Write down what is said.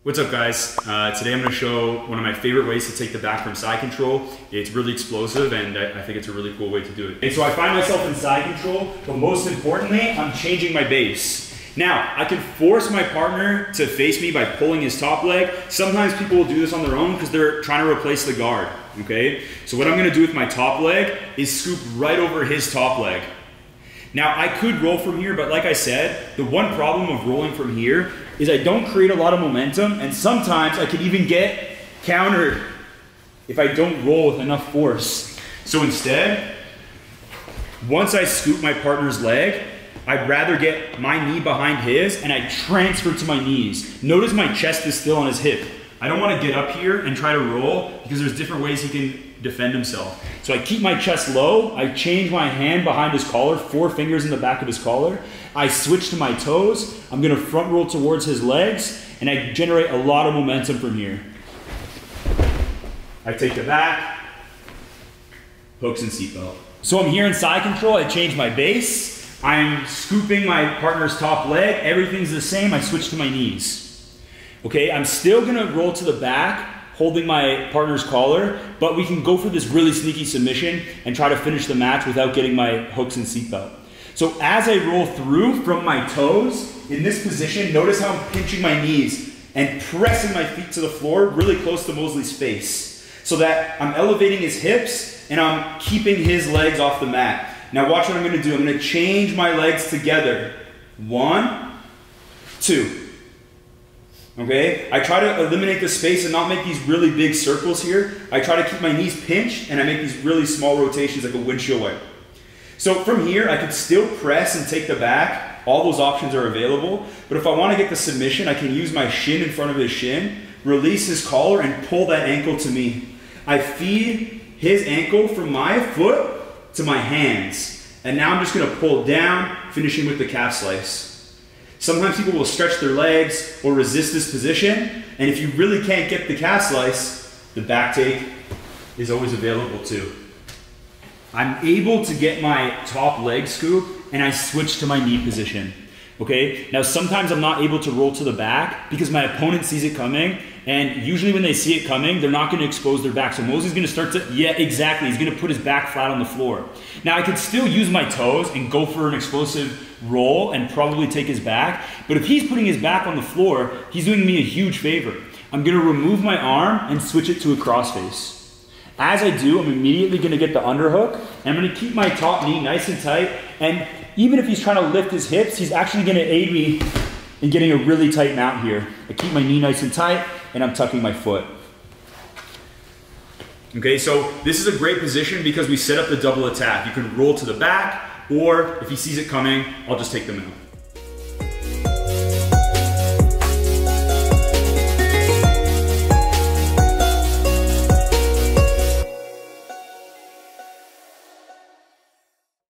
What's up, guys? Today I'm going to show one of my favorite ways to take the back from side control. It's really explosive and I think it's a really cool way to do it. And so I find myself in side control, but most importantly, I'm changing my base. Now, I can force my partner to face me by pulling his top leg. Sometimes people will do this on their own because they're trying to replace the guard, okay? So what I'm going to do with my top leg is scoop right over his top leg. Now, I could roll from here, but like I said, the one problem of rolling from here is I don't create a lot of momentum, and sometimes I could even get countered if I don't roll with enough force. So instead, once I scoop my partner's leg, I'd rather get my knee behind his and I transfer to my knees. Notice my chest is still on his hip. I don't want to get up here and try to roll because there's different ways he can defend himself. So I keep my chest low, I change my hand behind his collar, 4 fingers in the back of his collar. I switch to my toes, I'm gonna front roll towards his legs, and I generate a lot of momentum from here. I take the back, hooks and seatbelt. So I'm here in side control, I change my base, I'm scooping my partner's top leg, everything's the same, I switch to my knees. Okay, I'm still gonna roll to the back, holding my partner's collar, but we can go for this really sneaky submission and try to finish the match without getting my hooks and seatbelt. So as I roll through from my toes, in this position, notice how I'm pinching my knees and pressing my feet to the floor really close to Mosley's face so that I'm elevating his hips and I'm keeping his legs off the mat. Now watch what I'm gonna do. I'm gonna change my legs together. 1, 2. Okay, I try to eliminate the space and not make these really big circles here. I try to keep my knees pinched and I make these really small rotations like a windshield wiper. So from here, I could still press and take the back. All those options are available. But if I want to get the submission, I can use my shin in front of his shin, release his collar and pull that ankle to me. I feed his ankle from my foot to my hands. And now I'm just going to pull down, finishing with the calf slice. Sometimes people will stretch their legs or resist this position, and if you really can't get the calf slice, the back take is always available too. I'm able to get my top leg scoop and I switch to my knee position. Okay, now sometimes I'm not able to roll to the back because my opponent sees it coming, and usually when they see it coming, they're not going to expose their back. So Mosley's going to start to, yeah, exactly, he's going to put his back flat on the floor. Now I could still use my toes and go for an explosive roll and probably take his back, but if he's putting his back on the floor, he's doing me a huge favor. I'm going to remove my arm and switch it to a crossface. As I do, I'm immediately going to get the underhook, and I'm going to keep my top knee nice and tight, and even if he's trying to lift his hips, he's actually going to aid me in getting a really tight mount here. I keep my knee nice and tight, and I'm tucking my foot. Okay, so this is a great position because we set up the double attack. You can roll to the back, or if he sees it coming, I'll just take the mount.